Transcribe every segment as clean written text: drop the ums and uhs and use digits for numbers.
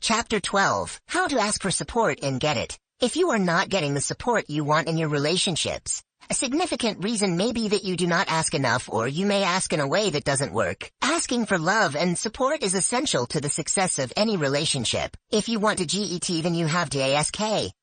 Chapter 12. How to ask for support and get it. If you are not getting the support you want in your relationships, a significant reason may be that you do not ask enough, or you may ask in a way that doesn't work. Asking for love and support is essential to the success of any relationship. If you want to GET, then you have to ask.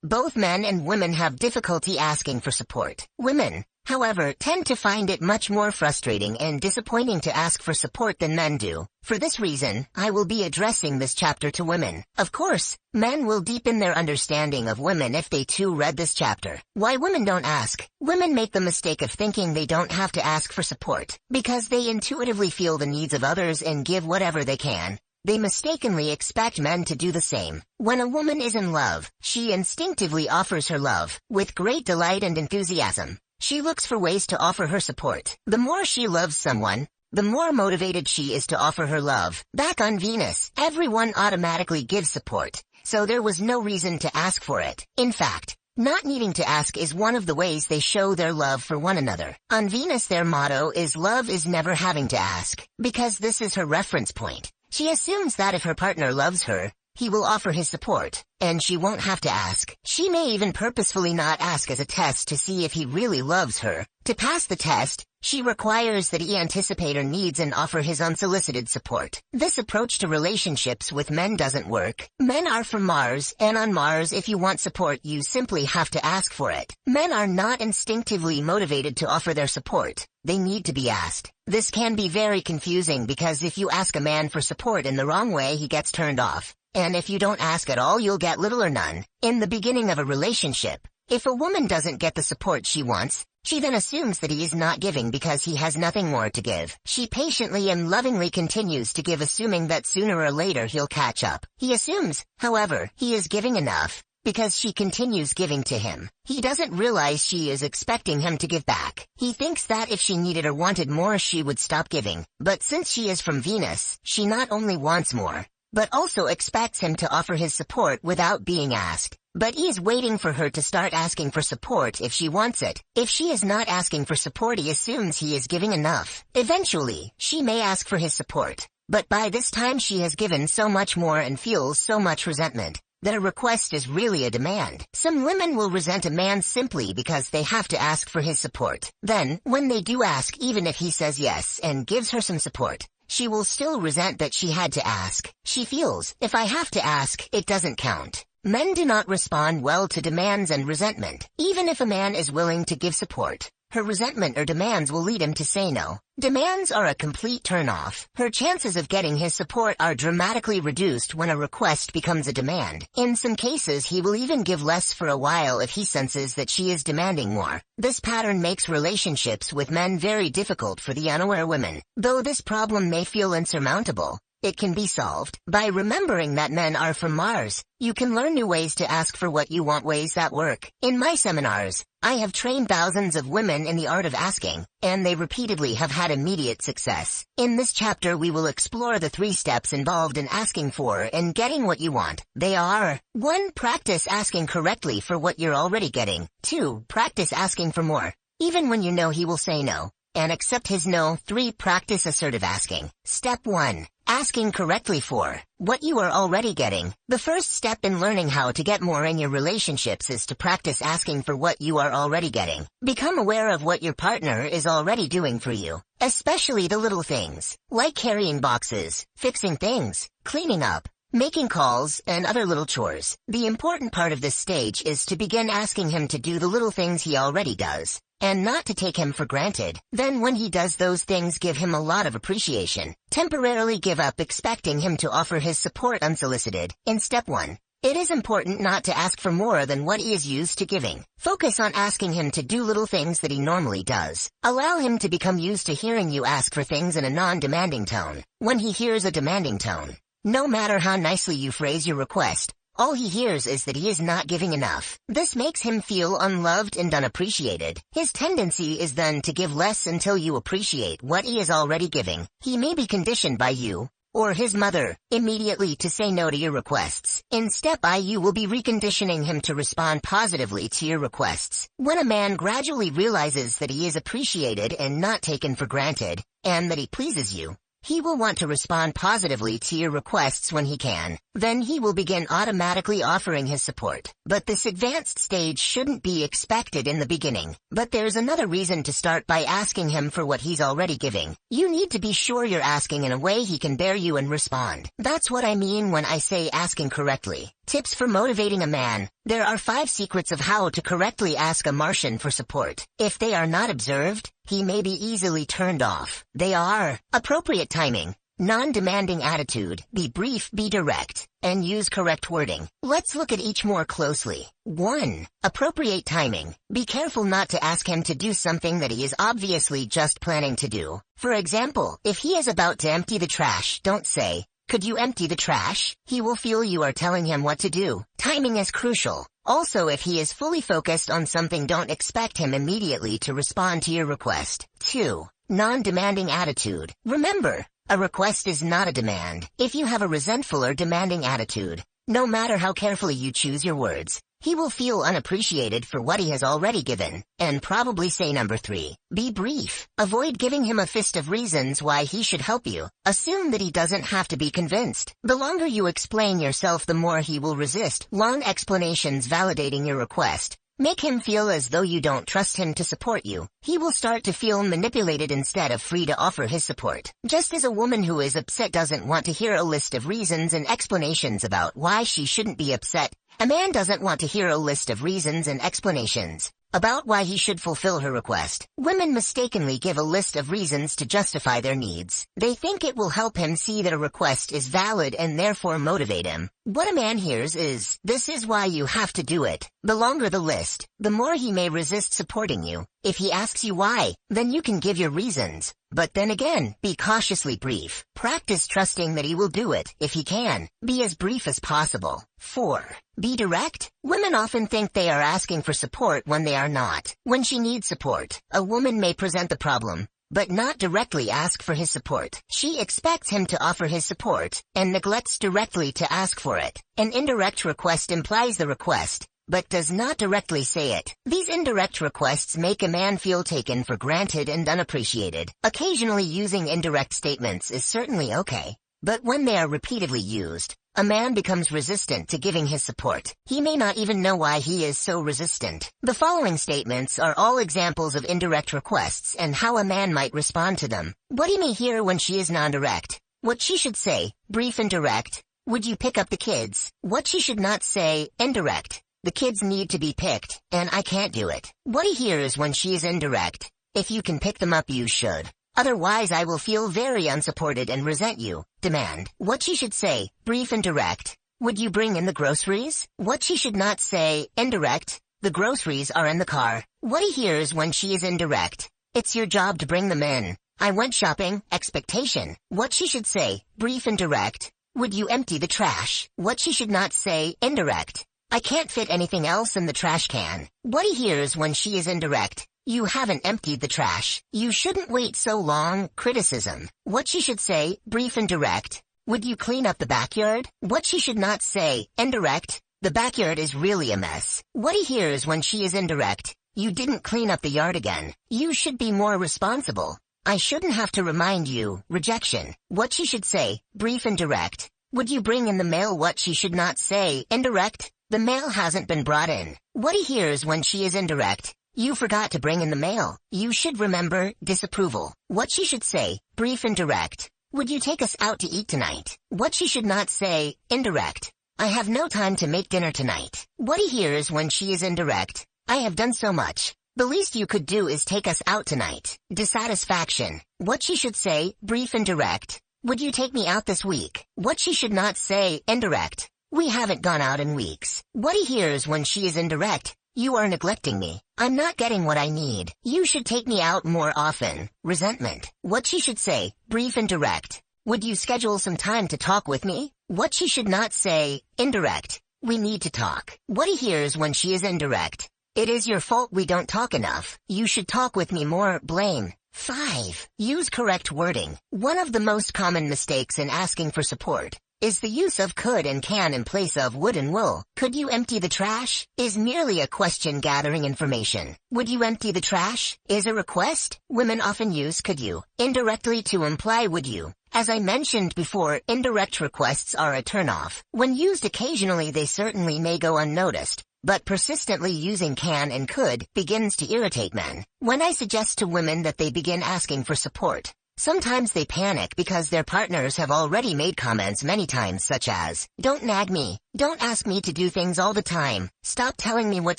Both men and women have difficulty asking for support. Women, however, tend to find it much more frustrating and disappointing to ask for support than men do. For this reason, I will be addressing this chapter to women. Of course, men will deepen their understanding of women if they too read this chapter. Why women don't ask. Women make the mistake of thinking they don't have to ask for support because they intuitively feel the needs of others and give whatever they can. They mistakenly expect men to do the same. When a woman is in love, she instinctively offers her love with great delight and enthusiasm. She looks for ways to offer her support. The more she loves someone, the more motivated she is to offer her love. Back on Venus, everyone automatically gives support, so there was no reason to ask for it. In fact, not needing to ask is one of the ways they show their love for one another. On Venus, their motto is love is never having to ask, because this is her reference point. She assumes that if her partner loves her, he will offer his support, and she won't have to ask. She may even purposefully not ask as a test to see if he really loves her. To pass the test, she requires that he anticipate her needs and offer his unsolicited support. This approach to relationships with men doesn't work. Men are from Mars, and on Mars, if you want support, you simply have to ask for it. Men are not instinctively motivated to offer their support. They need to be asked. This can be very confusing because if you ask a man for support in the wrong way, he gets turned off. And if you don't ask at all, you'll get little or none. In the beginning of a relationship, if a woman doesn't get the support she wants, she then assumes that he is not giving because he has nothing more to give. She patiently and lovingly continues to give, assuming that sooner or later he'll catch up. He assumes, however, he is giving enough because she continues giving to him. He doesn't realize she is expecting him to give back. He thinks that if she needed or wanted more, she would stop giving. But since she is from Venus, she not only wants more, but also expects him to offer his support without being asked. But he is waiting for her to start asking for support if she wants it. If she is not asking for support, he assumes he is giving enough. Eventually, she may ask for his support, but by this time she has given so much more and feels so much resentment that a request is really a demand. Some women will resent a man simply because they have to ask for his support. Then, when they do ask, even if he says yes and gives her some support, she will still resent that she had to ask. She feels, if I have to ask, it doesn't count. Men do not respond well to demands and resentment. Even if a man is willing to give support, her resentment or demands will lead him to say no. Demands are a complete turn-off. Her chances of getting his support are dramatically reduced when a request becomes a demand. In some cases, he will even give less for a while if he senses that she is demanding more. This pattern makes relationships with men very difficult for the unaware women. Though this problem may feel insurmountable, it can be solved. By remembering that men are from Mars, you can learn new ways to ask for what you want, ways that work. In my seminars, I have trained thousands of women in the art of asking, and they repeatedly have had immediate success. In this chapter, we will explore the 3 steps involved in asking for and getting what you want. They are: 1. Practice asking correctly for what you're already getting. 2. Practice asking for more, even when you know he will say no, and accept his no. 3. Practice assertive asking. Step 1. Asking correctly for what you are already getting. The first step in learning how to get more in your relationships is to practice asking for what you are already getting. Become aware of what your partner is already doing for you, especially the little things, like carrying boxes, fixing things, cleaning up, making calls, and other little chores. The important part of this stage is to begin asking him to do the little things he already does, and not to take him for granted. Then when he does those things, give him a lot of appreciation. Temporarily give up expecting him to offer his support unsolicited. In step 1, it is important not to ask for more than what he is used to giving. Focus on asking him to do little things that he normally does. Allow him to become used to hearing you ask for things in a non-demanding tone. When he hears a demanding tone, no matter how nicely you phrase your request, all he hears is that he is not giving enough. This makes him feel unloved and unappreciated. His tendency is then to give less until you appreciate what he is already giving. He may be conditioned by you, or his mother, immediately to say no to your requests. In step I, you will be reconditioning him to respond positively to your requests. When a man gradually realizes that he is appreciated and not taken for granted, and that he pleases you, He will want to respond positively to your requests when he can. Then he will begin automatically offering his support. But this advanced stage shouldn't be expected in the beginning. But there's another reason to start by asking him for what he's already giving. You need to be sure you're asking in a way he can bear you and respond. That's what I mean when I say asking correctly. Tips for motivating a man. There are 5 secrets of how to correctly ask a Martian for support. If they are not observed, he may be easily turned off. They are: appropriate timing, non-demanding attitude, be brief, be direct, and use correct wording. Let's look at each more closely. 1. Appropriate timing. Be careful not to ask him to do something that he is obviously just planning to do. For example, if he is about to empty the trash, don't say, "Could you empty the trash?" He will feel you are telling him what to do. Timing is crucial. Also, if he is fully focused on something, don't expect him immediately to respond to your request. 2. Non-demanding attitude. Remember, a request is not a demand. If you have a resentful or demanding attitude, no matter how carefully you choose your words, he will feel unappreciated for what he has already given, and probably say. Number 3. Be brief. Avoid giving him a fist of reasons why he should help you. Assume that he doesn't have to be convinced. The longer you explain yourself, the more he will resist. Long explanations validating your request make him feel as though you don't trust him to support you. He will start to feel manipulated instead of free to offer his support. Just as a woman who is upset doesn't want to hear a list of reasons and explanations about why she shouldn't be upset, a man doesn't want to hear a list of reasons and explanations about why he should fulfill her request. Women mistakenly give a list of reasons to justify their needs. They think it will help him see that a request is valid and therefore motivate him. What a man hears is, "This is why you have to do it." The longer the list, the more he may resist supporting you. If he asks you why, then you can give your reasons. But then again, be cautiously brief. Practice trusting that he will do it. If he can, be as brief as possible. 4. Be direct. Women often think they are asking for support when they are not. When she needs support, a woman may present the problem, but not directly ask for his support. She expects him to offer his support, and neglects directly to ask for it. An indirect request implies the request, but does not directly say it. These indirect requests make a man feel taken for granted and unappreciated. Occasionally using indirect statements is certainly okay, but when they are repeatedly used, a man becomes resistant to giving his support. He may not even know why he is so resistant. The following statements are all examples of indirect requests and how a man might respond to them. What he may hear when she is non-direct. What she should say, brief and direct. Would you pick up the kids? What she should not say, indirect. The kids need to be picked, and I can't do it. What he hears when she is indirect. If you can pick them up, you should. Otherwise, I will feel very unsupported and resent you. Demand. What she should say, brief and direct. Would you bring in the groceries? What she should not say, indirect. The groceries are in the car. What he hears when she is indirect. It's your job to bring them in. I went shopping. Expectation. What she should say, brief and direct. Would you empty the trash? What she should not say, indirect. I can't fit anything else in the trash can. What he hears when she is indirect. You haven't emptied the trash. You shouldn't wait so long. Criticism. What she should say, brief and direct. Would you clean up the backyard? What she should not say, indirect. The backyard is really a mess. What he hears when she is indirect. You didn't clean up the yard again. You should be more responsible. I shouldn't have to remind you. Rejection. What she should say, brief and direct. Would you bring in the mail? What she should not say, indirect. The mail hasn't been brought in. What he hears when she is indirect. You forgot to bring in the mail. You should remember. Disapproval. What she should say, brief and direct. Would you take us out to eat tonight? What she should not say, indirect. I have no time to make dinner tonight. What he hears when she is indirect. I have done so much. The least you could do is take us out tonight. Dissatisfaction. What she should say, brief and direct. Would you take me out this week? What she should not say, indirect. We haven't gone out in weeks. What he hears when she is indirect. You are neglecting me. I'm not getting what I need. You should take me out more often. Resentment. What she should say, brief and direct. Would you schedule some time to talk with me? What she should not say, indirect. We need to talk. What he hears when she is indirect. It is your fault we don't talk enough. You should talk with me more. Blame. 5. Use correct wording. One of the most common mistakes in asking for support is the use of could and can in place of would and will. Could you empty the trash? Is merely a question gathering information. Would you empty the trash? Is a request. Women often use could you indirectly to imply would you. As I mentioned before, indirect requests are a turnoff. When used occasionally, they certainly may go unnoticed, but persistently using can and could begins to irritate men. When I suggest to women that they begin asking for support, sometimes they panic because their partners have already made comments many times such as, "Don't nag me. Don't ask me to do things all the time. Stop telling me what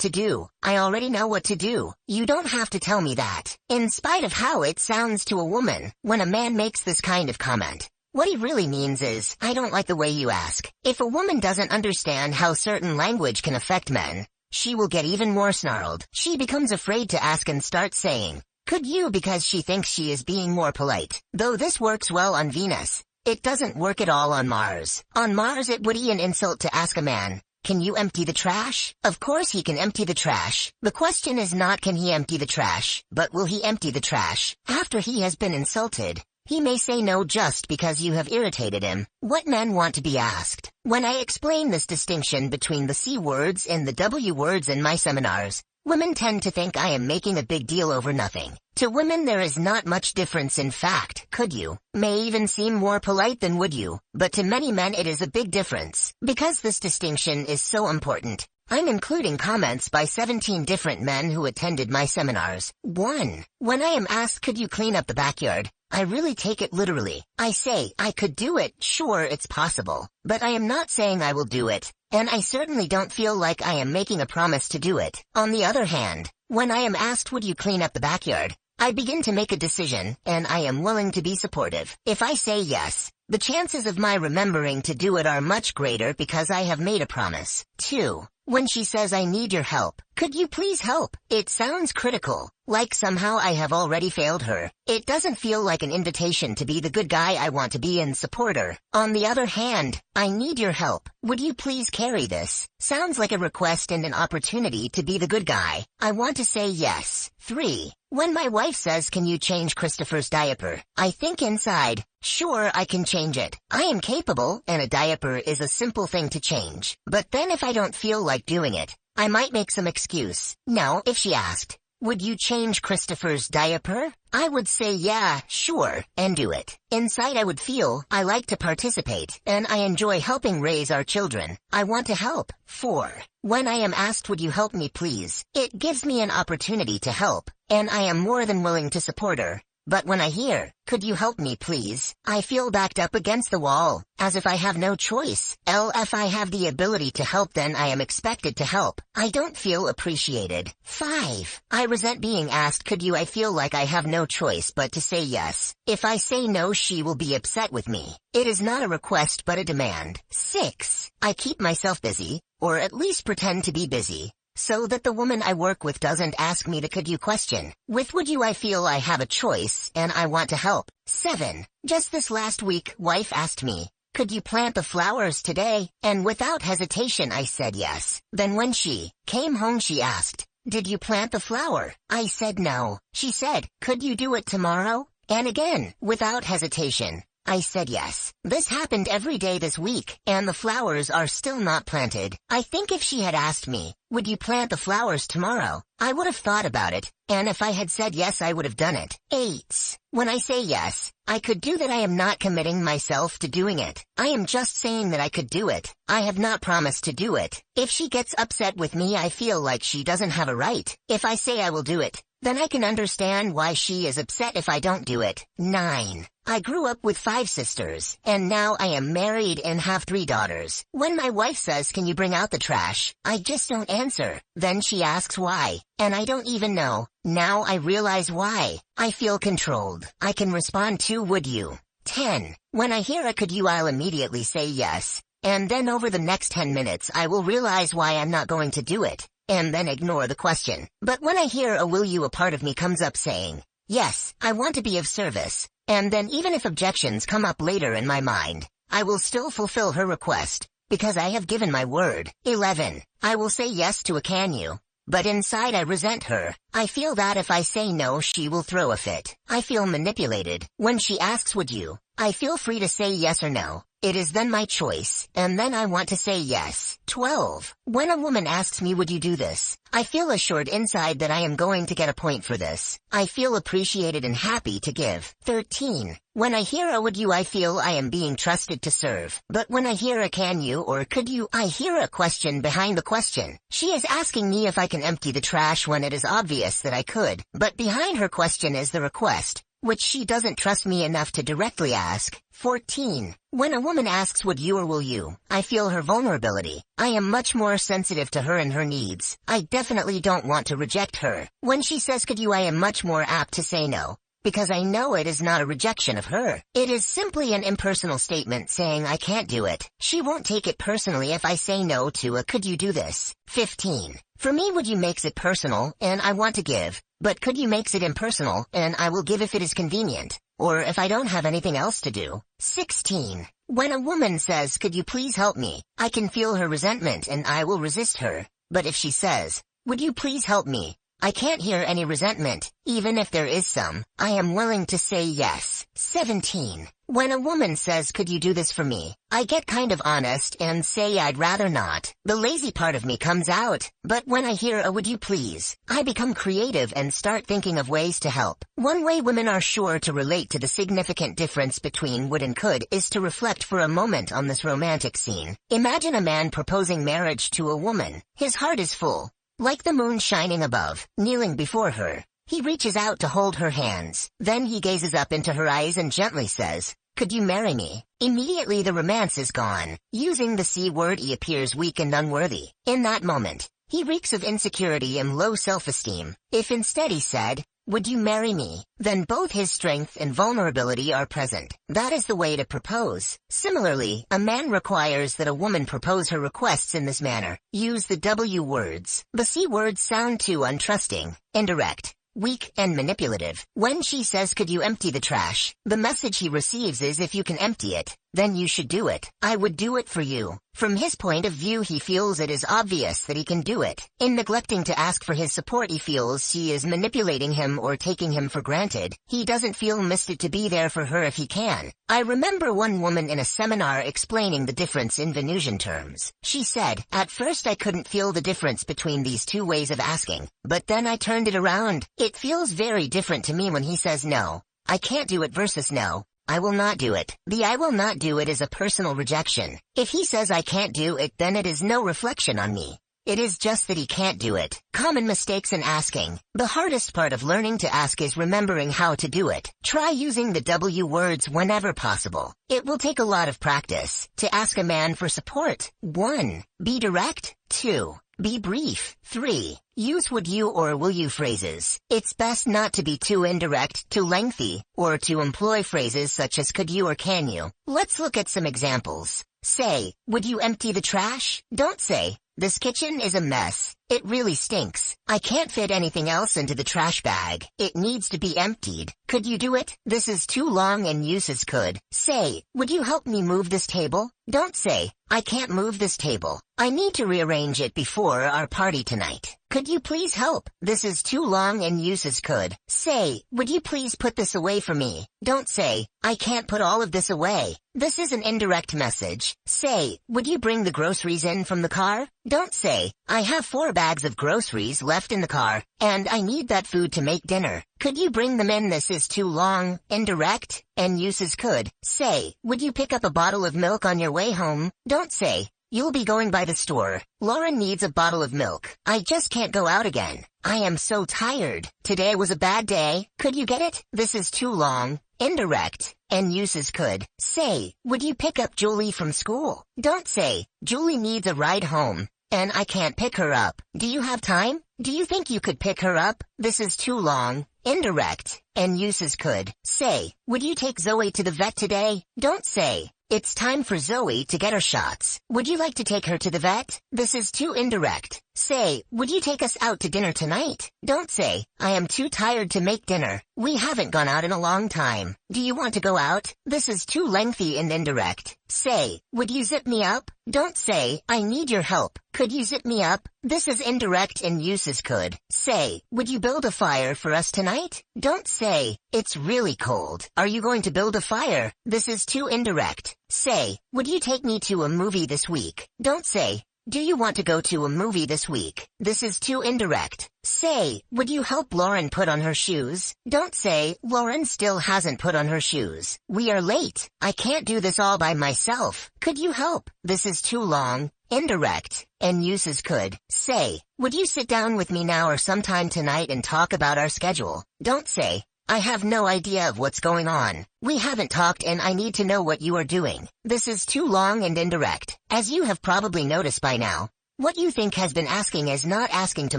to do. I already know what to do. You don't have to tell me that." In spite of how it sounds to a woman, when a man makes this kind of comment, what he really means is, "I don't like the way you ask." If a woman doesn't understand how certain language can affect men, she will get even more snarled. She becomes afraid to ask and starts saying, "Could you?" because she thinks she is being more polite. Though this works well on Venus, it doesn't work at all on Mars. On Mars it would be an insult to ask a man, "Can you empty the trash?" Of course he can empty the trash. The question is not can he empty the trash, but will he empty the trash? After he has been insulted, he may say no just because you have irritated him. What men want to be asked. When I explain this distinction between the C words and the W words in my seminars, women tend to think I am making a big deal over nothing. To women there is not much difference. In fact, "could you" may even seem more polite than "would you," but to many men it is a big difference. Because this distinction is so important, I'm including comments by 17 different men who attended my seminars. 1. When I am asked, "Could you clean up the backyard?" I really take it literally. I say, I could do it, sure it's possible, but I am not saying I will do it, and I certainly don't feel like I am making a promise to do it. On the other hand, when I am asked, "Would you clean up the backyard?" I begin to make a decision, and I am willing to be supportive. If I say yes, the chances of my remembering to do it are much greater because I have made a promise. 2. When she says, "I need your help. Could you please help?" It sounds critical, like somehow I have already failed her. It doesn't feel like an invitation to be the good guy I want to be and support her. On the other hand, "I need your help. Would you please carry this?" sounds like a request and an opportunity to be the good guy. I want to say yes. 3. When my wife says, "Can you change Christopher's diaper?" I think inside, sure, I can change it. I am capable, and a diaper is a simple thing to change. But then if I don't feel like doing it, I might make some excuse. Now, if she asked, "Would you change Christopher's diaper?" I would say yeah, sure, and do it. Inside I would feel I like to participate, and I enjoy helping raise our children. I want to help. 4. When I am asked, "Would you help me please?" it gives me an opportunity to help, and I am more than willing to support her. But when I hear, "Could you help me please?" I feel backed up against the wall, as if I have no choice. If I have the ability to help, then I am expected to help. I don't feel appreciated. 5. I resent being asked, "Could you?" I feel like I have no choice but to say yes. If I say no, she will be upset with me. It is not a request but a demand. 6. I keep myself busy, or at least pretend to be busy, so that the woman I work with doesn't ask me the "could you" question. With "would you" I feel I have a choice, and I want to help. 7. Just this last week, wife asked me, "Could you plant the flowers today?" And without hesitation I said yes. Then when she came home she asked, "Did you plant the flower?" I said no. She said, "Could you do it tomorrow?" And again, without hesitation, I said yes. This happened every day this week, and the flowers are still not planted. I think if she had asked me, "Would you plant the flowers tomorrow?" I would have thought about it, and if I had said yes I would have done it. 8. When I say yes, I could do that, I am not committing myself to doing it. I am just saying that I could do it. I have not promised to do it. If she gets upset with me, I feel like she doesn't have a right. If I say I will do it, then I can understand why she is upset if I don't do it. 9. I grew up with 5 sisters, and now I am married and have 3 daughters. When my wife says, "Can you bring out the trash?" I just don't answer. Then she asks why, and I don't even know. Now I realize why. I feel controlled. I can respond to "would you." 10. When I hear a "could you," I'll immediately say yes, and then over the next 10 minutes I will realize why I'm not going to do it, and then ignore the question. But when I hear a "will you," a part of me comes up saying, yes, I want to be of service. And then even if objections come up later in my mind, I will still fulfill her request, because I have given my word. 11. I will say yes to a "can you?" But inside I resent her. I feel that if I say no she will throw a fit. I feel manipulated. When she asks "would you?" I feel free to say yes or no. It is then my choice, and then I want to say yes. 12. When a woman asks me would you do this, I feel assured inside that I am going to get a point for this. I feel appreciated and happy to give. 13. When I hear a would you, I feel I am being trusted to serve. But when I hear a can you or could you, I hear a question behind the question. She is asking me if I can empty the trash when it is obvious that I could. But behind her question is the request, which she doesn't trust me enough to directly ask. 14. When a woman asks would you or will you, I feel her vulnerability. I am much more sensitive to her and her needs. I definitely don't want to reject her. When she says could you, I am much more apt to say no, because I know it is not a rejection of her. It is simply an impersonal statement saying I can't do it. She won't take it personally if I say no to a could you do this. 15. For me would you makes it personal and I want to give, but could you makes it impersonal and I will give if it is convenient, or if I don't have anything else to do. 16. When a woman says could you please help me, I can feel her resentment and I will resist her. But if she says, would you please help me, I can't hear any resentment, even if there is some. I am willing to say yes. 17. When a woman says could you do this for me, I get kind of honest and say I'd rather not. The lazy part of me comes out, but when I hear a would you please, I become creative and start thinking of ways to help. One way women are sure to relate to the significant difference between would and could is to reflect for a moment on this romantic scene. Imagine a man proposing marriage to a woman. His heart is full, like the moon shining above, kneeling before her. He reaches out to hold her hands. Then he gazes up into her eyes and gently says, could you marry me? Immediately the romance is gone. Using the C word, he appears weak and unworthy. In that moment, he reeks of insecurity and low self-esteem. If instead he said, would you marry me? Then both his strength and vulnerability are present. That is the way to propose. Similarly, a man requires that a woman propose her requests in this manner. Use the W words. The C words sound too untrusting, indirect, weak, and manipulative. When she says could you empty the trash, the message he receives is if you can empty it, then you should do it. I would do it for you. From his point of view, he feels it is obvious that he can do it. In neglecting to ask for his support, he feels she is manipulating him or taking him for granted. He doesn't feel misted to be there for her if he can. I remember one woman in a seminar explaining the difference in Venusian terms. She said, at first I couldn't feel the difference between these two ways of asking, but then I turned it around. It feels very different to me when he says no, I can't do it versus no, I will not do it. The I will not do it is a personal rejection. If he says I can't do it, then it is no reflection on me. It is just that he can't do it. Common mistakes in asking. The hardest part of learning to ask is remembering how to do it. Try using the W words whenever possible. It will take a lot of practice to ask a man for support. 1. Be direct. 2. Be brief. 3. Use would you or will you phrases. It's best not to be too indirect, too lengthy, or to employ phrases such as could you or can you. Let's look at some examples. Say, would you empty the trash? Don't say, this kitchen is a mess. It really stinks. I can't fit anything else into the trash bag. It needs to be emptied. Could you do it? This is too long and uses could. Say, would you help me move this table? Don't say, I can't move this table. I need to rearrange it before our party tonight. Could you please help? This is too long and uses could. Say, would you please put this away for me? Don't say, I can't put all of this away. This is an indirect message. Say, would you bring the groceries in from the car? Don't say, I have 4 bags of groceries left in the car, and I need that food to make dinner. Could you bring them in? This is too long, indirect, and uses could. Say, would you pick up a bottle of milk on your way home? Don't say, you'll be going by the store. Lauren needs a bottle of milk. I just can't go out again. I am so tired. Today was a bad day. Could you get it? This is too long, indirect, and uses could. Say, would you pick up Julie from school? Don't say, Julie needs a ride home, and I can't pick her up. Do you have time? Do you think you could pick her up? This is too long, indirect, and uses could. Say, would you take Zoe to the vet today? Don't say, it's time for Zoe to get her shots. Would you like to take her to the vet? This is too indirect. Say, would you take us out to dinner tonight? Don't say, I am too tired to make dinner. We haven't gone out in a long time. Do you want to go out? This is too lengthy and indirect. Say, would you zip me up? Don't say, I need your help. Could you zip me up? This is indirect and uses could. Say, would you build a fire for us tonight? Don't say, it's really cold. Are you going to build a fire? This is too indirect. Say, would you take me to a movie this week? Don't say, do you want to go to a movie this week? This is too indirect. Say, would you help Lauren put on her shoes? Don't say, Lauren still hasn't put on her shoes. We are late. I can't do this all by myself. Could you help? This is too long, indirect, and uses could. Say, would you sit down with me now or sometime tonight and talk about our schedule? Don't say, I have no idea of what's going on. We haven't talked and I need to know what you are doing. This is too long and indirect. As you have probably noticed by now, what you think has been asking is not asking to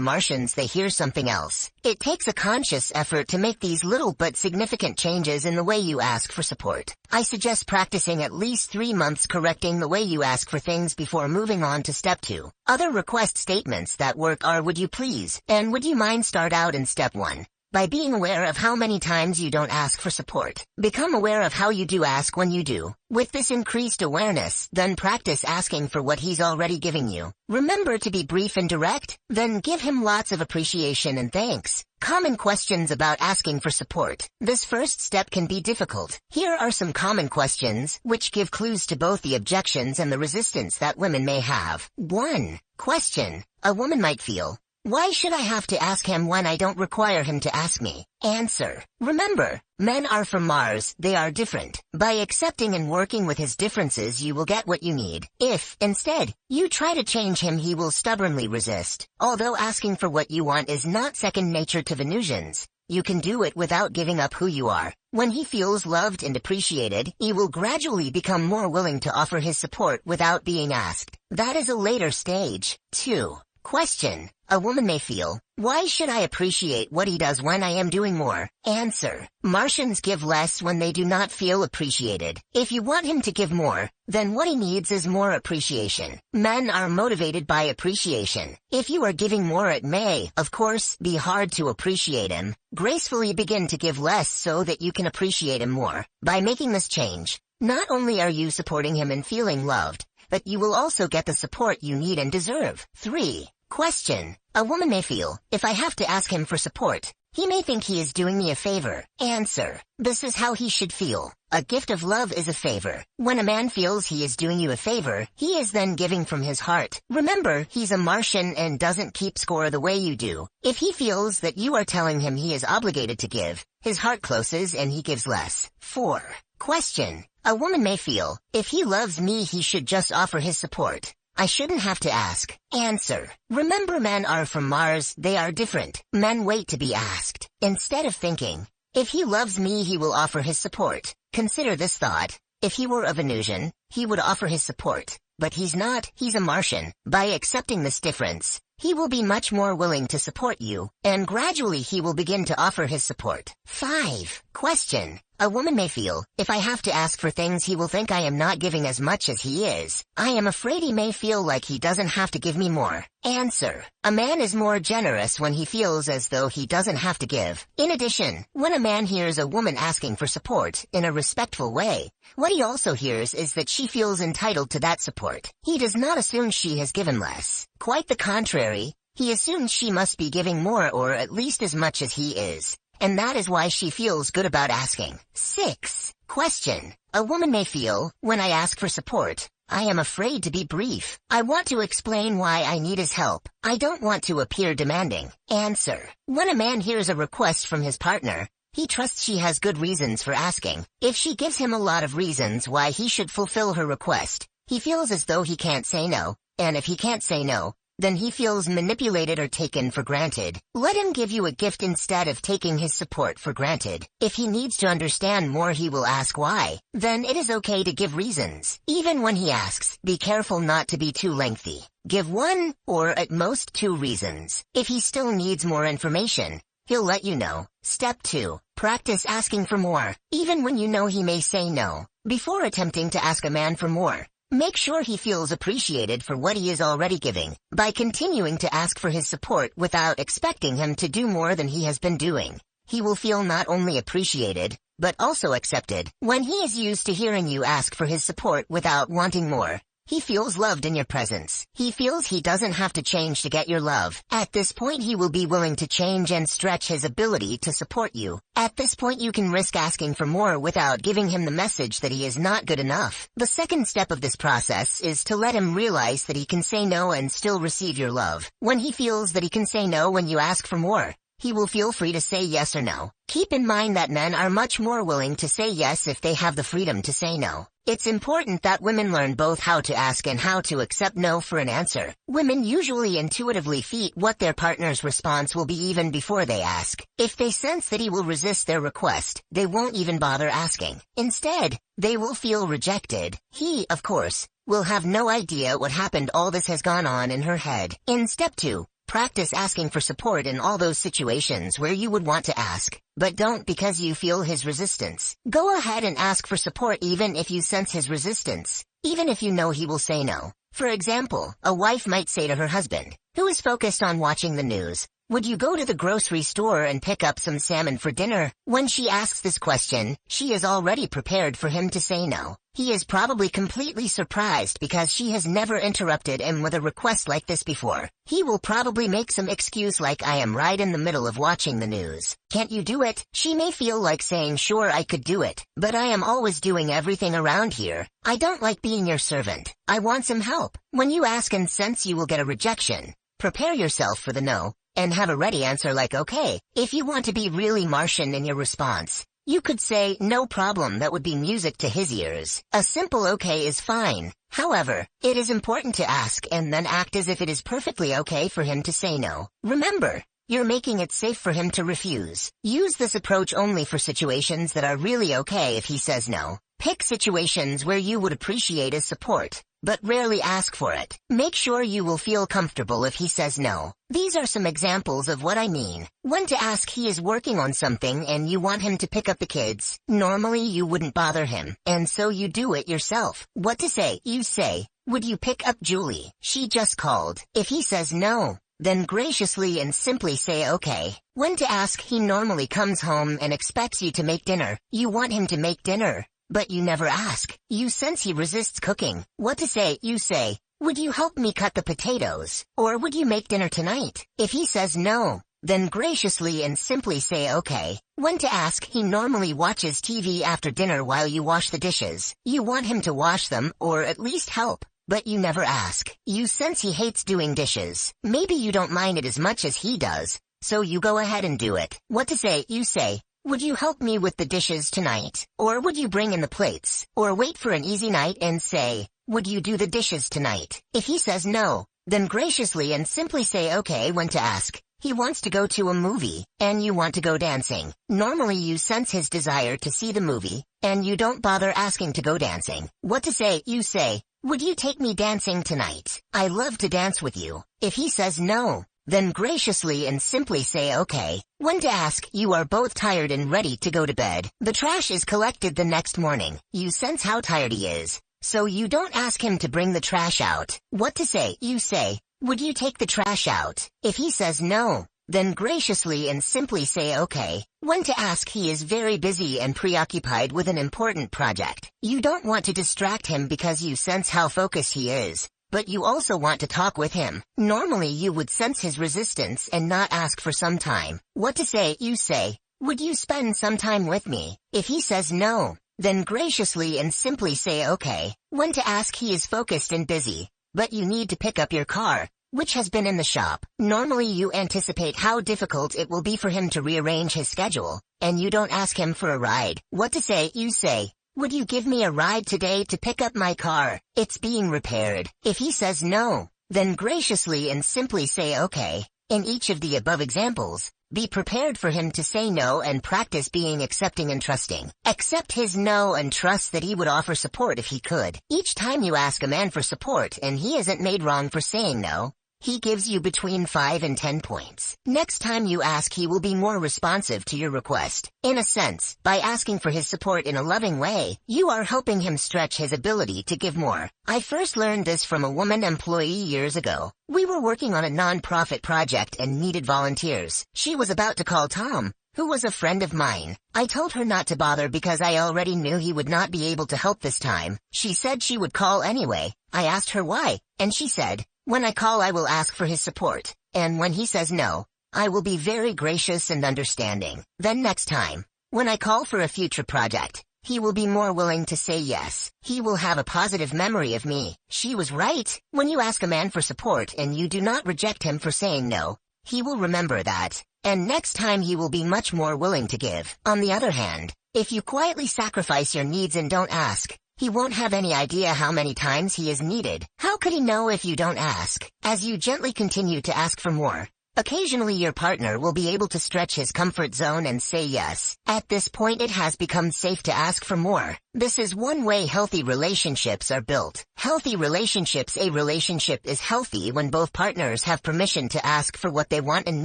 Martians, they hear something else. It takes a conscious effort to make these little but significant changes in the way you ask for support. I suggest practicing at least 3 months correcting the way you ask for things before moving on to step 2. Other request statements that work are would you please and would you mind start out in step 1. By being aware of how many times you don't ask for support, become aware of how you do ask when you do. With this increased awareness, then practice asking for what he's already giving you. Remember to be brief and direct, then give him lots of appreciation and thanks. Common questions about asking for support. This first step can be difficult. Here are some common questions, which give clues to both the objections and the resistance that women may have. 1. Question. A woman might feel, why should I have to ask him when I don't require him to ask me? Answer. Remember, men are from Mars, they are different. By accepting and working with his differences you will get what you need. If, instead, you try to change him he will stubbornly resist. Although asking for what you want is not second nature to Venusians, you can do it without giving up who you are. When he feels loved and appreciated, he will gradually become more willing to offer his support without being asked. That is a later stage. 2. Question. A woman may feel, why should I appreciate what he does when I am doing more? Answer. Martians give less when they do not feel appreciated. If you want him to give more, then what he needs is more appreciation. Men are motivated by appreciation. If you are giving more it may, of course, be hard to appreciate him. Gracefully begin to give less so that you can appreciate him more. By making this change, not only are you supporting him and feeling loved, but you will also get the support you need and deserve. 3. Question. A woman may feel, if I have to ask him for support, he may think he is doing me a favor. Answer. This is how he should feel. A gift of love is a favor. When a man feels he is doing you a favor, he is then giving from his heart. Remember, he's a Martian and doesn't keep score the way you do. If he feels that you are telling him he is obligated to give, his heart closes and he gives less. 4. Question. A woman may feel, if he loves me he should just offer his support. I shouldn't have to ask. Answer. Remember, men are from Mars, they are different. Men wait to be asked. Instead of thinking, if he loves me he will offer his support, consider this thought. If he were a Venusian, he would offer his support. But he's not, he's a Martian. By accepting this difference, he will be much more willing to support you, and gradually he will begin to offer his support. 5. Question. A woman may feel, if I have to ask for things he will think I am not giving as much as he is. I am afraid he may feel like he doesn't have to give me more. Answer. A man is more generous when he feels as though he doesn't have to give. In addition, when a man hears a woman asking for support in a respectful way, what he also hears is that she feels entitled to that support. He does not assume she has given less. Quite the contrary, he assumes she must be giving more or at least as much as he is. And that is why she feels good about asking. 6. Question. A woman may feel, when I ask for support, I am afraid to be brief. I want to explain why I need his help. I don't want to appear demanding. Answer. When a man hears a request from his partner, he trusts she has good reasons for asking. If she gives him a lot of reasons why he should fulfill her request, he feels as though he can't say no. And if he can't say no, then he feels manipulated or taken for granted. Let him give you a gift instead of taking his support for granted. If he needs to understand more he will ask why. Then it is okay to give reasons. Even when he asks, be careful not to be too lengthy. Give 1, or at most 2 reasons. If he still needs more information, he'll let you know. Step 2. Practice asking for more, even when you know he may say no. Before attempting to ask a man for more, Make sure he feels appreciated for what he is already giving by continuing to ask for his support without expecting him to do more than he has been doing. He will feel not only appreciated, but also accepted. When he is used to hearing you ask for his support without wanting more, he feels loved in your presence. He feels he doesn't have to change to get your love. At this point, he will be willing to change and stretch his ability to support you. At this point, you can risk asking for more without giving him the message that he is not good enough. The second step of this process is to let him realize that he can say no and still receive your love. When he feels that he can say no when you ask for more, he will feel free to say yes or no. Keep in mind that men are much more willing to say yes if they have the freedom to say no. It's important that women learn both how to ask and how to accept no for an answer. Women usually intuitively feel what their partner's response will be even before they ask. If they sense that he will resist their request, they won't even bother asking. Instead, they will feel rejected. He, of course, will have no idea what happened. All this has gone on in her head. In step 2, practice asking for support in all those situations where you would want to ask, but don't because you feel his resistance. Go ahead and ask for support even if you sense his resistance, even if you know he will say no. For example, a wife might say to her husband, who is focused on watching the news, "Would you go to the grocery store and pick up some salmon for dinner?" When she asks this question, she is already prepared for him to say no. He is probably completely surprised because she has never interrupted him with a request like this before. He will probably make some excuse like, "I am right in the middle of watching the news. Can't you do it?" She may feel like saying, "Sure, I could do it, but I am always doing everything around here. I don't like being your servant. I want some help." When you ask and sense you will get a rejection, prepare yourself for the no, and have a ready answer like okay. If you want to be really Martian in your response, you could say, "No problem." That would be music to his ears. A simple okay is fine. However, it is important to ask and then act as if it is perfectly okay for him to say no. Remember, you're making it safe for him to refuse. Use this approach only for situations that are really okay if he says no. Pick situations where you would appreciate his support, but rarely ask for it. Make sure you will feel comfortable if he says no. These are some examples of what I mean. When to ask: he is working on something and you want him to pick up the kids. Normally you wouldn't bother him, and so you do it yourself. What to say: you say, "Would you pick up Julie? She just called." If he says no, then graciously and simply say okay. When to ask: he normally comes home and expects you to make dinner. You want him to make dinner, but you never ask. You sense he resists cooking. What to say: you say, "Would you help me cut the potatoes? Or would you make dinner tonight?" If he says no, then graciously and simply say okay. When to ask: he normally watches TV after dinner while you wash the dishes. You want him to wash them, or at least help, but you never ask. You sense he hates doing dishes. Maybe you don't mind it as much as he does, so you go ahead and do it. What to say: you say, "Would you help me with the dishes tonight? Or would you bring in the plates?" Or wait for an easy night and say, "Would you do the dishes tonight?" If he says no, then graciously and simply say okay. When to ask: he wants to go to a movie, and you want to go dancing. Normally you sense his desire to see the movie, and you don't bother asking to go dancing. What to say: you say, "Would you take me dancing tonight? I love to dance with you." If he says no, then graciously and simply say okay. When to ask: you are both tired and ready to go to bed. The trash is collected the next morning. You sense how tired he is, so you don't ask him to bring the trash out. What to say: you say, "Would you take the trash out?" If he says no, then graciously and simply say okay. When to ask: he is very busy and preoccupied with an important project. You don't want to distract him because you sense how focused he is, but you also want to talk with him. Normally you would sense his resistance and not ask for some time. What to say: you say, "Would you spend some time with me?" If he says no, then graciously and simply say okay. When to ask: he is focused and busy, but you need to pick up your car, which has been in the shop. Normally you anticipate how difficult it will be for him to rearrange his schedule, and you don't ask him for a ride. What to say: you say, "Would you give me a ride today to pick up my car? It's being repaired." If he says no, then graciously and simply say okay. In each of the above examples, be prepared for him to say no and practice being accepting and trusting. Accept his no and trust that he would offer support if he could. Each time you ask a man for support and he isn't made wrong for saying no, He gives you between 5 and 10 points. Next time you ask, he will be more responsive to your request. In a sense, by asking for his support in a loving way, you are helping him stretch his ability to give more. I first learned this from a woman employee years ago. We were working on a non-profit project and needed volunteers. She was about to call Tom, who was a friend of mine. I told her not to bother because I already knew he would not be able to help this time. She said she would call anyway. I asked her why, and she said, "When I call, I will ask for his support, and when he says no, I will be very gracious and understanding. Then next time, when I call for a future project, he will be more willing to say yes. He will have a positive memory of me." She was right. When you ask a man for support and you do not reject him for saying no, he will remember that, and next time he will be much more willing to give. On the other hand, if you quietly sacrifice your needs and don't ask, he won't have any idea how many times he is needed. How could he know if you don't ask? As you gently continue to ask for more, occasionally your partner will be able to stretch his comfort zone and say yes. At this point, it has become safe to ask for more. This is one way healthy relationships are built. Healthy relationships. A relationship is healthy when both partners have permission to ask for what they want and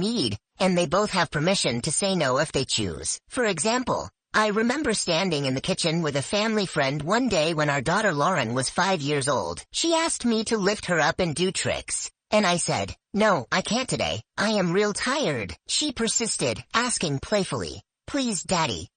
need, and they both have permission to say no if they choose. For example, I remember standing in the kitchen with a family friend one day when our daughter Lauren was 5 years old. She asked me to lift her up and do tricks, and I said, "No, I can't today. I am real tired." She persisted, asking playfully, please daddy,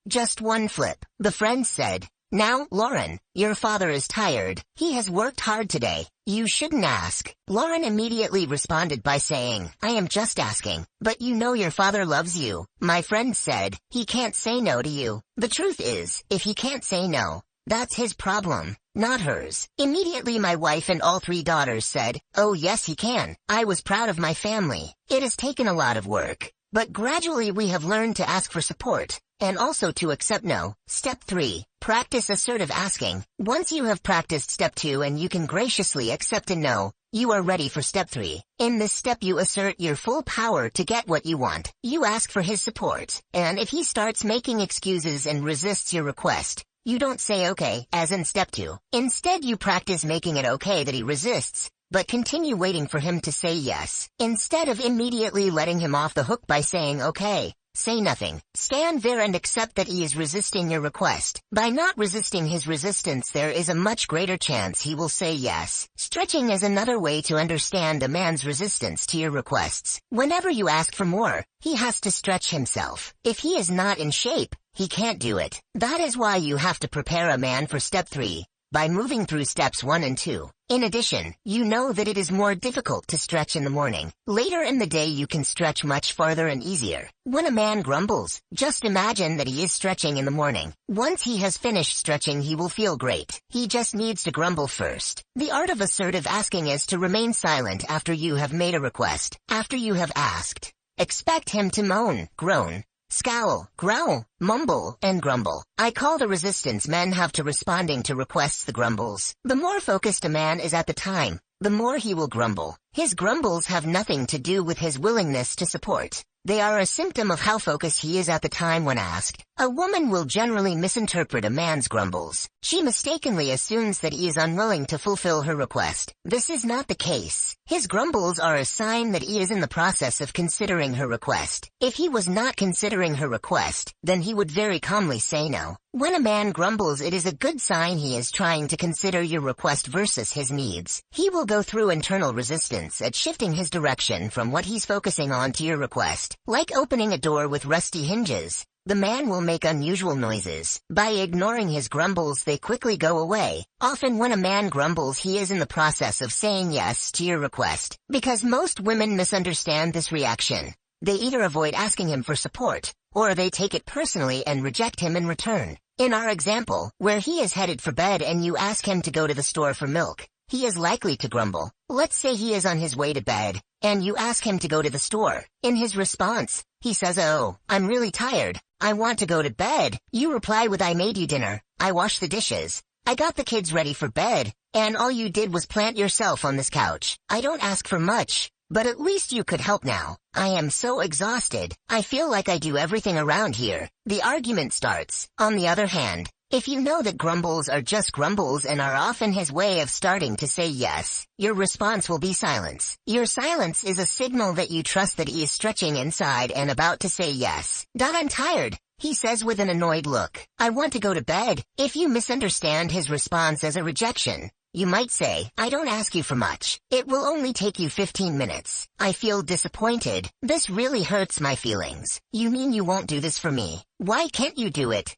just one flip." The friend said, "Now, Lauren, your father is tired. He has worked hard today. You shouldn't ask." Lauren immediately responded by saying, "I am just asking, but you know your father loves you." My friend said, "He can't say no to you." The truth is, if he can't say no, that's his problem, not hers. Immediately my wife and all 3 daughters said, "Oh yes, he can." I was proud of my family. It has taken a lot of work, but gradually we have learned to ask for support, and also to accept no. Step 3. Practice assertive asking. Once you have practiced step 2 and you can graciously accept a no, you are ready for step 3. In this step you assert your full power to get what you want. You ask for his support, and if he starts making excuses and resists your request, you don't say okay, as in step 2. Instead you practice making it okay that he resists, but continue waiting for him to say yes. Instead of immediately letting him off the hook by saying okay, say nothing. Stand there and accept that he is resisting your request. By not resisting his resistance, there is a much greater chance he will say yes. Stretching is another way to understand a man's resistance to your requests. Whenever you ask for more, he has to stretch himself. If he is not in shape, he can't do it. That is why you have to prepare a man for step 3 by moving through steps 1 and 2. In addition, you know that it is more difficult to stretch in the morning. Later in the day you can stretch much farther and easier. When a man grumbles, just imagine that he is stretching in the morning. Once he has finished stretching, he will feel great. He just needs to grumble first. The art of assertive asking is to remain silent after you have made a request. After you have asked, expect him to moan, groan, scowl, growl, mumble, and grumble. I call the resistance men have to responding to requests the grumbles. The more focused a man is at the time, the more he will grumble. His grumbles have nothing to do with his willingness to support. They are a symptom of how focused he is at the time when asked. A woman will generally misinterpret a man's grumbles. She mistakenly assumes that he is unwilling to fulfill her request. This is not the case. His grumbles are a sign that he is in the process of considering her request. If he was not considering her request, then he would very calmly say no. When a man grumbles, it is a good sign he is trying to consider your request versus his needs. He will go through internal resistance at shifting his direction from what he's focusing on to your request. Like opening a door with rusty hinges, the man will make unusual noises. By ignoring his grumbles, they quickly go away. Often when a man grumbles, he is in the process of saying yes to your request. Because most women misunderstand this reaction, they either avoid asking him for support, or they take it personally and reject him in return. In our example, where he is headed for bed and you ask him to go to the store for milk, he is likely to grumble. Let's say he is on his way to bed, and you ask him to go to the store. In his response, he says, "Oh, I'm really tired. I want to go to bed." You reply with, "I made you dinner. I washed the dishes. I got the kids ready for bed, and all you did was plant yourself on this couch. I don't ask for much, but at least you could help now. I am so exhausted. I feel like I do everything around here." The argument starts. On the other hand, If you know that grumbles are just grumbles and are often his way of starting to say yes, your response will be silence. Your silence is a signal that you trust that he is stretching inside and about to say yes. I'm tired, he says with an annoyed look. I want to go to bed. If you misunderstand his response as a rejection, you might say, I don't ask you for much. It will only take you 15 minutes. I feel disappointed. This really hurts my feelings. You mean you won't do this for me? Why can't you do it?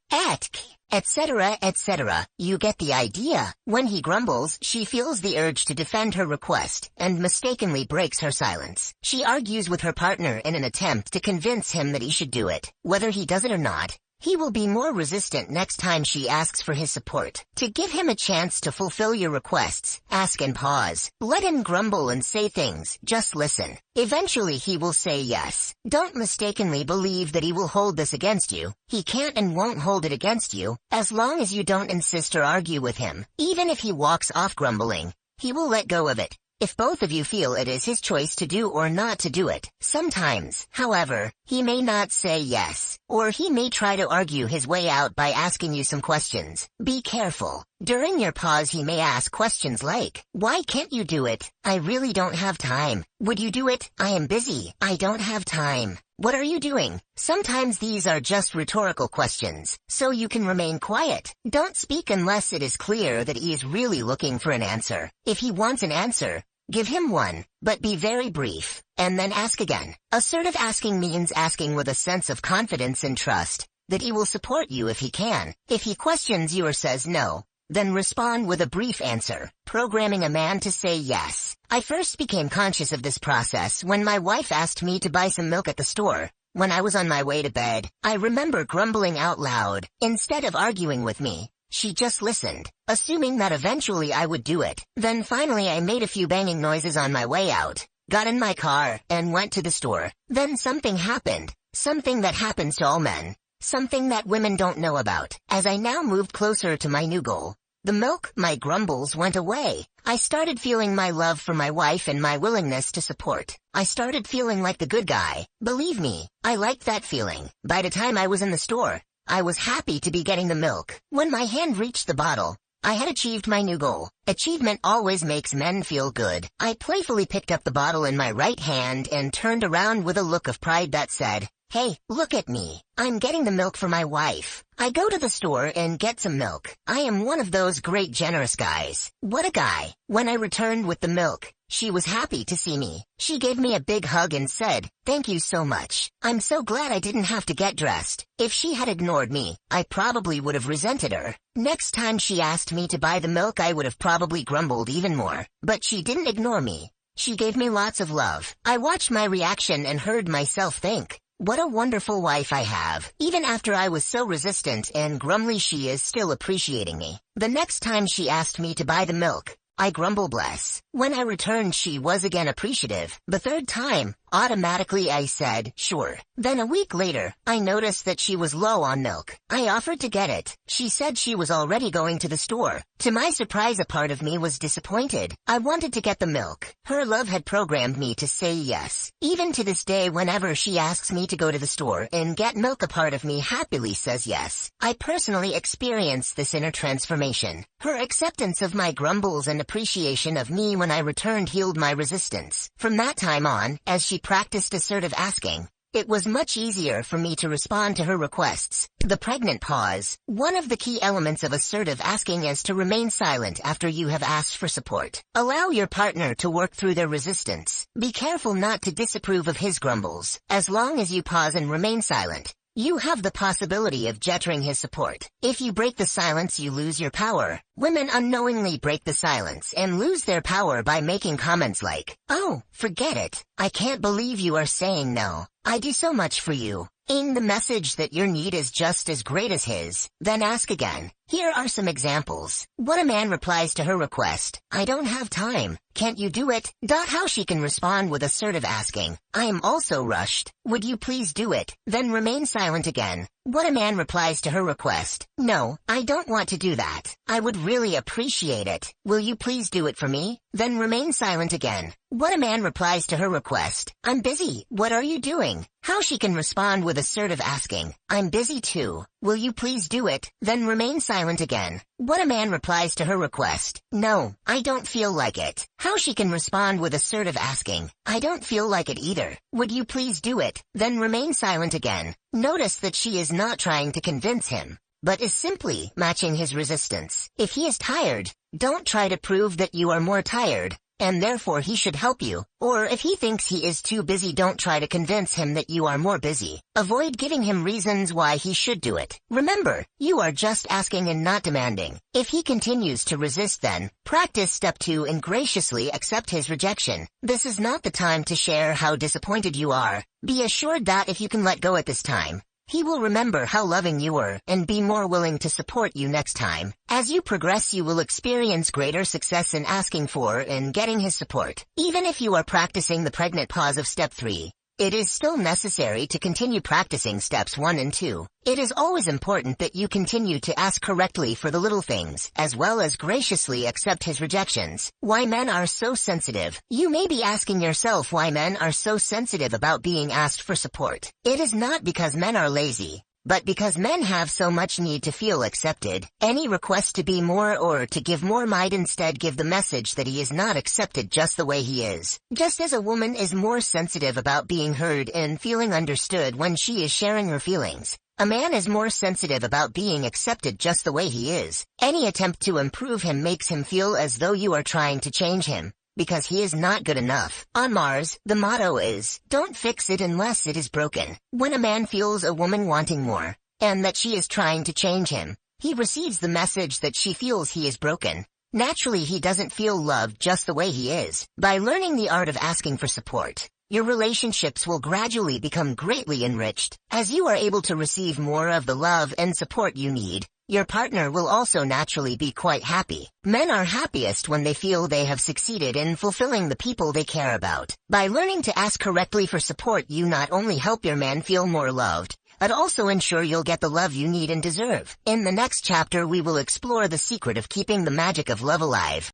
Etc., etc. You get the idea. When he grumbles, she feels the urge to defend her request and mistakenly breaks her silence. She argues with her partner in an attempt to convince him that he should do it. Whether he does it or not, he will be more resistant next time she asks for his support. To give him a chance to fulfill your requests, ask and pause. Let him grumble and say things, just listen. Eventually he will say yes. Don't mistakenly believe that he will hold this against you. He can't and won't hold it against you, as long as you don't insist or argue with him. Even if he walks off grumbling, he will let go of it, if both of you feel it is his choice to do or not to do it. Sometimes, however, he may not say yes, or he may try to argue his way out by asking you some questions. Be careful. During your pause he may ask questions like, why can't you do it? I really don't have time. Would you do it? I am busy. I don't have time. What are you doing? Sometimes these are just rhetorical questions, so you can remain quiet. Don't speak unless it is clear that he is really looking for an answer. If he wants an answer, give him one, but be very brief, and then ask again. Assertive asking means asking with a sense of confidence and trust that he will support you if he can. If he questions you or says no, then respond with a brief answer, programming a man to say yes. I first became conscious of this process when my wife asked me to buy some milk at the store. When I was on my way to bed, I remember grumbling out loud. Instead of arguing with me, she just listened, assuming that eventually I would do it. Then finally I made a few banging noises on my way out, got in my car, and went to the store. Then something happened, something that happens to all men. Something that women don't know about. As I now moved closer to my new goal, the milk, my grumbles went away. I started feeling my love for my wife and my willingness to support. I started feeling like the good guy. Believe me, I liked that feeling. By the time I was in the store, I was happy to be getting the milk. When my hand reached the bottle, I had achieved my new goal. Achievement always makes men feel good. I playfully picked up the bottle in my right hand and turned around with a look of pride that said, hey, look at me. I'm getting the milk for my wife. I go to the store and get some milk. I am one of those great generous guys. What a guy. When I returned with the milk, she was happy to see me. She gave me a big hug and said, thank you so much. I'm so glad I didn't have to get dressed. If she had ignored me, I probably would have resented her. Next time she asked me to buy the milk, I would have probably grumbled even more. But she didn't ignore me. She gave me lots of love. I watched my reaction and heard myself think, what a wonderful wife I have. Even after I was so resistant and grumbly, she is still appreciating me. The next time she asked me to buy the milk, I grumbled less. When I returned, she was again appreciative. The third time, automatically I said, sure. Then a week later, I noticed that she was low on milk. I offered to get it. She said she was already going to the store. To my surprise, a part of me was disappointed. I wanted to get the milk. Her love had programmed me to say yes. Even to this day, whenever she asks me to go to the store and get milk, a part of me happily says yes. I personally experienced this inner transformation. Her acceptance of my grumbles and appreciation of me when I returned healed my resistance. From that time on, as she practiced assertive asking, it was much easier for me to respond to her requests. The pregnant pause. One of the key elements of assertive asking is to remain silent after you have asked for support. Allow your partner to work through their resistance. Be careful not to disapprove of his grumbles. As long as you pause and remain silent, you have the possibility of gettering his support. If you break the silence, you lose your power. Women unknowingly break the silence and lose their power by making comments like, oh, forget it. I can't believe you are saying no. I do so much for you. In the message that your need is just as great as his. Then ask again. Here are some examples. What a man replies to her request. I don't have time. Can't you do it? How she can respond with assertive asking. I am also rushed. Would you please do it? Then remain silent again. What a man replies to her request. No, I don't want to do that. I would really appreciate it. Will you please do it for me? Then remain silent again. What a man replies to her request. I'm busy. What are you doing? How she can respond with assertive asking. I'm busy too. Will you please do it? Then remain silent again. When a man replies to her request, no, I don't feel like it. How she can respond with assertive asking, I don't feel like it either. Would you please do it? Then remain silent again. Notice that she is not trying to convince him, but is simply matching his resistance. If he is tired, don't try to prove that you are more tired, and therefore he should help you. Or if he thinks he is too busy, don't try to convince him that you are more busy. Avoid giving him reasons why he should do it. Remember, you are just asking and not demanding. If he continues to resist, then practice step 2 and graciously accept his rejection. This is not the time to share how disappointed you are. Be assured that if you can let go at this time, he will remember how loving you were and be more willing to support you next time. As you progress, you will experience greater success in asking for and getting his support. Even if you are practicing the pregnant pause of step 3, it is still necessary to continue practicing steps 1 and 2. It is always important that you continue to ask correctly for the little things, as well as graciously accept his rejections. Why men are so sensitive? You may be asking yourself why men are so sensitive about being asked for support. It is not because men are lazy, but because men have so much need to feel accepted. Any request to be more or to give more might instead give the message that he is not accepted just the way he is. Just as a woman is more sensitive about being heard and feeling understood when she is sharing her feelings, a man is more sensitive about being accepted just the way he is. Any attempt to improve him makes him feel as though you are trying to change him, because he is not good enough. On Mars, the motto is, don't fix it unless it is broken. When a man feels a woman wanting more, and that she is trying to change him, he receives the message that she feels he is broken. Naturally, he doesn't feel loved just the way he is. By learning the art of asking for support, your relationships will gradually become greatly enriched. As you are able to receive more of the love and support you need, your partner will also naturally be quite happy. Men are happiest when they feel they have succeeded in fulfilling the people they care about. By learning to ask correctly for support, you not only help your man feel more loved, but also ensure you'll get the love you need and deserve. In the next chapter, we will explore the secret of keeping the magic of love alive.